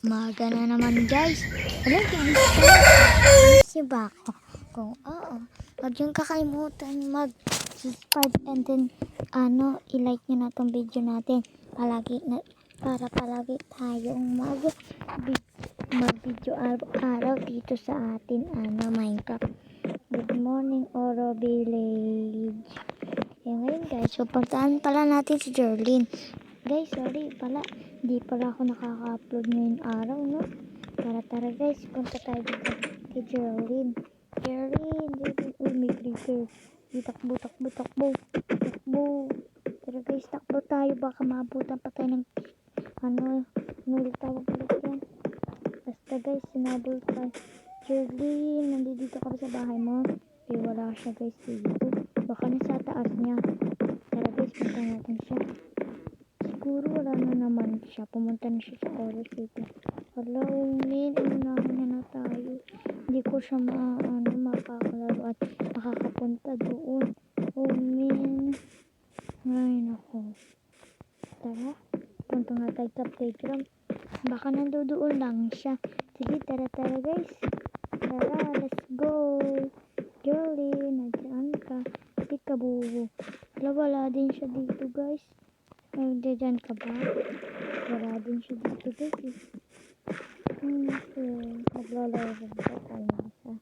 Umaga na naman guys. Hello guys. Si Bako. Kung oo, huwag yung kakalimutan mag-subscribe and then i-like nyo na tong video natin. Para palagi tayong mag-video araw-araw dito sa atin Minecraft. Good morning Oro Village. Ngayon guys, so puntaan pala natin si Jerlyn. Guys, sorry pala, hindi pala ako nakaka-upload ngayong araw, no? Tara guys, punta tayo dito kay Jerlyn. Uy, may creeper. Takbo. Tara guys, takbo tayo, baka maabutan pa tayo ng tawag ulit yan. Basta guys, sinabol tayo. Jerlyn, nandito ka ba sa bahay mo? Wala siya guys dito. Baka nasa taas niya. Tara guys, punta natin siya. Siguro wala na naman siya. Pumunta na siya sa Oro City. Hello, unahin niya na tayo. Hindi ko siya makakalaro at makakapunta doon. Ay, nako. Tara, punta nga tayo sa playground. Baka nandoon lang siya. Sige, tara guys. Tara, let's go. Jerlyn, nandiyan ka. Peekaboo. Wala din siya dito guys. Nandiyan ka ba? Wala din siya dito guys. Naglalaro ba tayo nasa?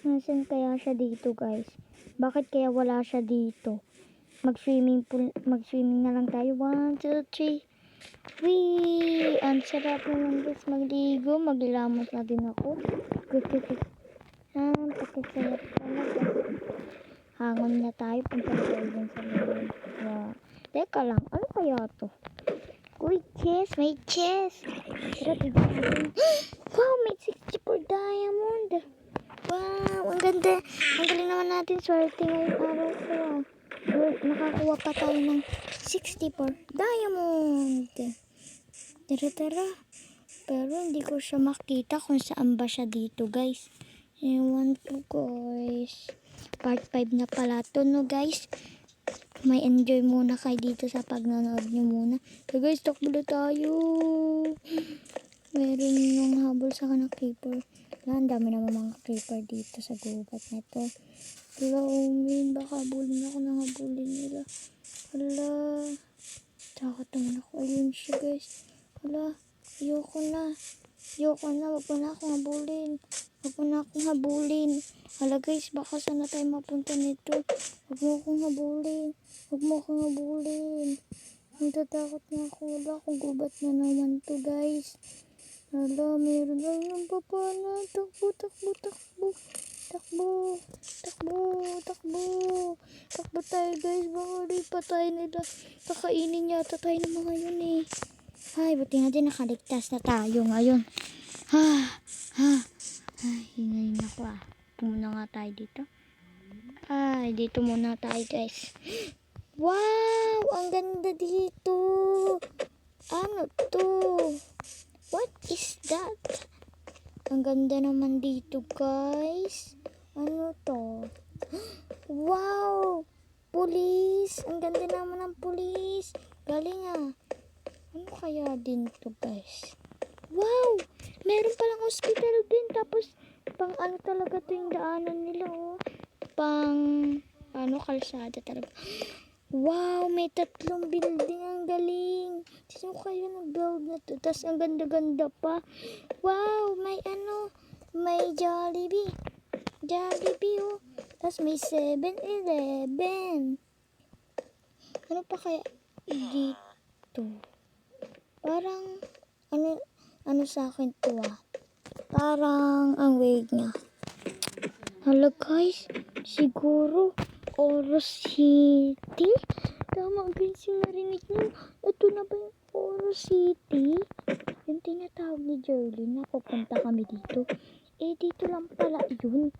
Nasaan kaya siya dito guys? Bakit kaya wala siya dito? Mag-swimming na lang tayo. 1, 2, 3. Wee! Ang sarap naman guys magligo. Maglilamos na din ako. Pakisarap talaga. Hangon na tayo. Punta na tayo dun sa loob. Teka lang, ano kaya to? Uy, chest! May chest! Tara, tignan natin. Wow, may 64 diamond! Wow, ang ganda! Ang galing naman natin. Swerte ngayong araw ko nakakuha pa tayo ng 64 diamond! Tara. Pero hindi ko siya makita kung saan ba siya dito, guys. Ewan ko, guys. Part 5 na pala to, no, guys? May enjoy muna kayo dito sa pagnanood nyo muna. So guys, takbo na tayo. Meron yung habol sa kanang creeper. Ang dami naman mga creeper dito sa gubat na to. Hala, baka habulin ako ng habulin nila. Hala, takot naman ako. Ayun siya guys. Hala, ayoko na. Wag mo na akong habulin. Hala guys, baka sana tayo mapunta nito. Wag mo akong habulin. Natatakot na ako. Wala akong gubat na naman to guys. Hala, meron lang yung papana. Takbo. Takbo tayo guys. Baka di pa tayo nila. Kakainin yata tayo ng mga yun eh. Ay, buti nga din nakaligtas na tayo ngayon. Hingayin ako Pumunta nga tayo dito. Dito muna tayo guys. Wow! Ang ganda dito. Ano to? What is that? Ang ganda naman dito guys. Ano to? Wow! Pulis! Ang ganda naman ng pulis. Galing Ano kaya din to guys? Wow! Meron palang hospital din. Tapos pang talaga to yung daanan nila kalsada talaga. Wow! May 3 building. Ang galing. Sino kayo nag-build na to? Tapos ang ganda-ganda pa. Wow! May Jollibee. Tapos may 7-Eleven. Ano pa kaya dito? Parang sa akin to Parang ang wave niya. Hala guys, siguro Oro City? Tama guys yung narinig nyo. Ito na ba yung Oro City? Yung tinatawag ni Jerlyn na pupunta kami dito. Dito lang pala yun.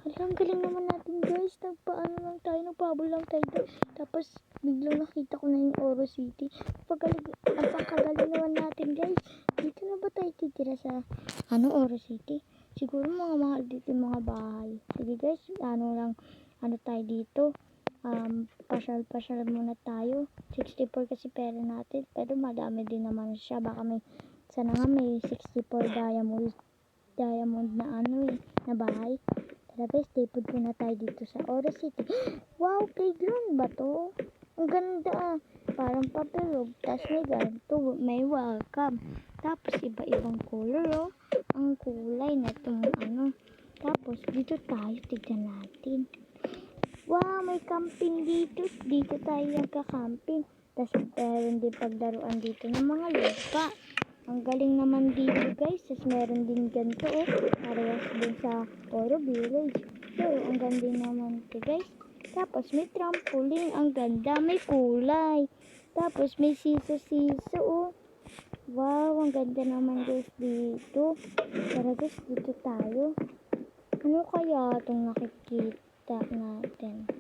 Hala, ang galing naman natin guys. Nagpahabol lang tayo doon. Tapos biglang nakita ko na yung Oro City. Ang pagkagaling naman natin guys. Dito na ba tayo titira sa Oro City? Siguro mga mahal dito yung mga bahay. Sige guys, tayo dito. pasyal-pasyal muna tayo. 64 kasi pera natin, pero madami din naman siya. Baka sana nga may 64 diamond na na bahay. Tara guys, tipod muna tayo dito sa Oro City. Wow, playground ba to? Ang ganda. Parang papelog. Tapos may ganito, may welcome. Tapos iba-ibang color ang kulay na itong Tapos dito tayo, tignan natin. Wow, may camping dito. Dito tayo nagka-camping. Tapos meron din paglaruan dito ng mga lupa. Ang galing naman dito guys. Tapos meron din ganito parehas din sa Oro Village. So, ang ganda naman ito guys. Tapos may trampoline. Ang ganda. May kulay. Tapos may siso-siso Wow, ang ganda naman guys dito. Tara guys, dito tayo. Ano kaya itong nakikita natin?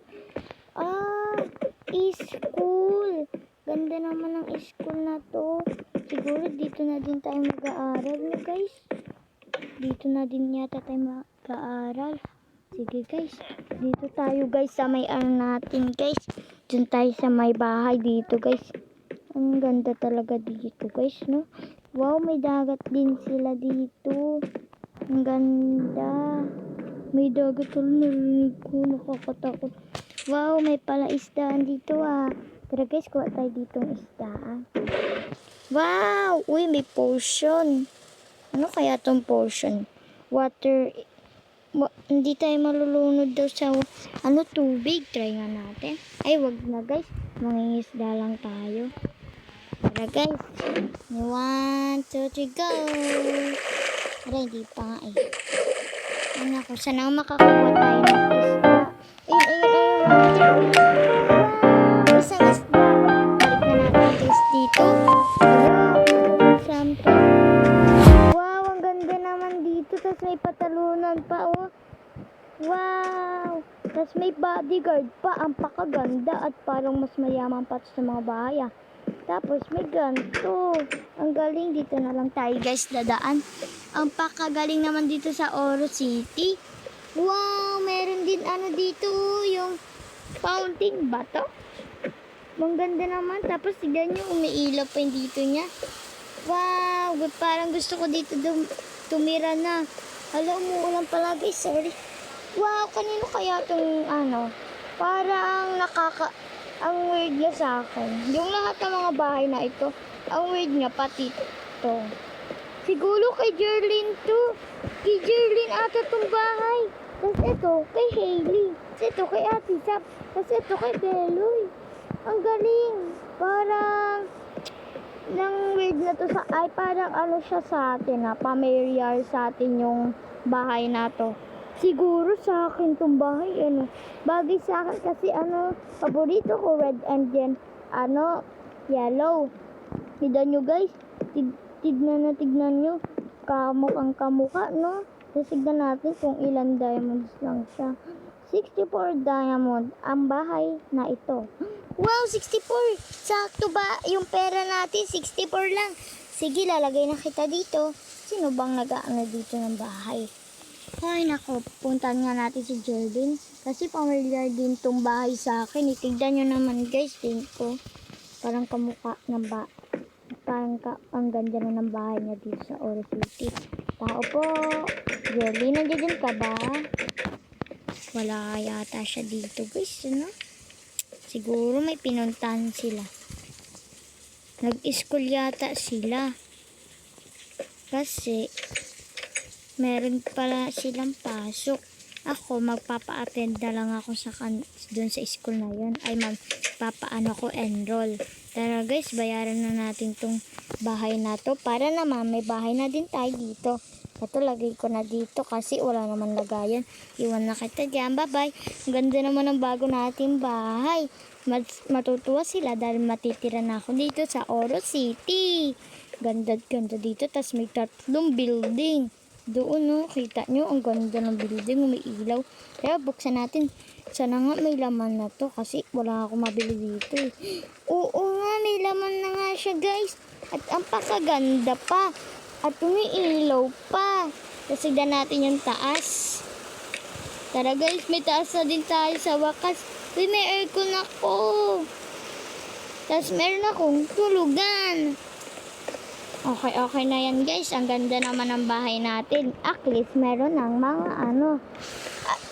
School. Ganda naman ng school na to. Siguro dito na din tayo mag-aaral guys. Dito na din yata tayo mag-aaral. Sige guys, dito tayo guys sa may natin guys. Dito tayo sa may bahay dito guys. Ang ganda talaga dito guys, no? Wow, may dagat din sila dito. Ang ganda. May dagat ulit, narinig ko, nakakatakot. Wow, may pala isdaan dito Tara guys, kuha tayo ditong isdaan. Wow! Uy, may potion. Ano kaya tong potion? Water. Hindi tayo malulunod daw sa tubig. Try nga natin. Ay, wag na guys. Mangingisda lang tayo. Tara guys. 1, 2, 3, go! Tara, hindi pa nga Ano ko, sana makakuha tayo ng isda. Ayun. Isang isda. Balik na natin guys dito. Something. Wow, ang ganda naman dito. Tapos may patalunan pa, Wow! Tapos may bodyguard pa. Ang pakaganda at parang mas mayaman pa sa mga bahay, Tapos may ganito. Ang galing. Dito na lang tayo guys dadaan. Ang pakagaling naman dito sa Oro City. Wow! Meron din dito yung fountain ba to? Ang ganda naman. Tapos tignan nyo, umiilaw pa yung dito niya. Wow! Parang gusto ko dito tumira na. Hala, umuulan pala guys. Sorry. Wow! Kanino kaya itong parang ang weird niya sa akin. Yung lahat ng mga bahay na ito, ang weird niya pati ito. Siguro kay Jerlyn to. Kay Jerlyn ata itong bahay. Tapos ito kay Hailey. Tapos ito kay Ate Sap. Tapos ito kay Beloy. Ang galing. Parang nang weird na to parang siya sa atin familiar sa atin yung bahay na to. Siguro sa akin tong bahay bagay sa akin kasi paborito ko red and then yellow. Tignan nyo guys, tignan nyo kamukhang kamukha, no? Tapos tignan natin kung ilan diamonds lang siya. 64 diamond ang bahay na ito. Wow, 64! Sakto ba yung pera natin? 64 lang. Sige, lalagay na kita dito. Sino bang nag-aano dito ng bahay? Ay, nako, puntahan nga natin si Jordan. Kasi familiar din tong bahay sa akin. Itignan nyo naman guys, din ko. Parang kamukha ng ang ganda na ng bahay niya dito sa Oro City. Tao po. Jordan, nandiyan ka ba? Wala yata siya dito guys, Siguro may pinuntahan sila. Nag-school yata sila. Kasi meron pala silang pasok. Ako, magpapa-attend na lang ako doon sa school na yun. Ay, magpapaano ko enroll. Tara guys, bayaran na natin tong bahay na to. Para naman, may bahay na din tayo dito. Ito, lagay ko na dito kasi wala naman lagayan. Iwan na kita dyan. Bye-bye. Ang ganda naman ng bago nating bahay. Matutuwa sila dahil matitira na ako dito sa Oro City. Ganda dito. Tapos may 3 building. Doon, kita nyo, ang ganda ng building, may ilaw. Kaya buksan natin. Sana nga may laman na to kasi wala akong mabili dito. Oo nga, may laman na nga siya guys. At ang pakaganda pa. At umiilaw pa. Tapos tignan natin yung taas. Tara guys, may taas na din tayo sa wakas. Uy, may aircon ako. Tapos meron akong tulugan. Okay na yan guys. Ang ganda naman ng bahay natin. At least meron ng mga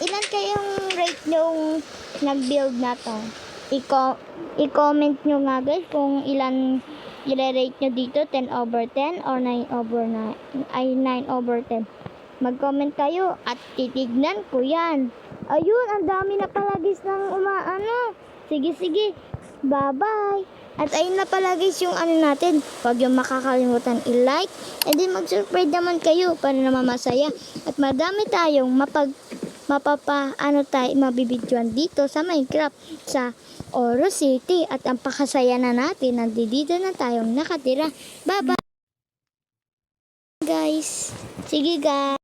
ilan kayong rate nung nag-build na to? I-comment nyo nga guys kung ilan i-rate nyo dito. 10 over 10 or 9 over 9. Ay, 9 over 10. Mag-comment kayo at titignan ko yan. Ayun, ang dami na pala guys ng Sige. Bye-bye. At ayun na pala guys yung natin. Huwag yung makakalimutan i-like. And then mag-subscribe naman kayo para naman masaya. At madami tayong mabibidyoan dito sa Minecraft sa Oro City. At ang pakasaya na natin, nandito na tayong nakatira. Bye-bye guys. Sige guys.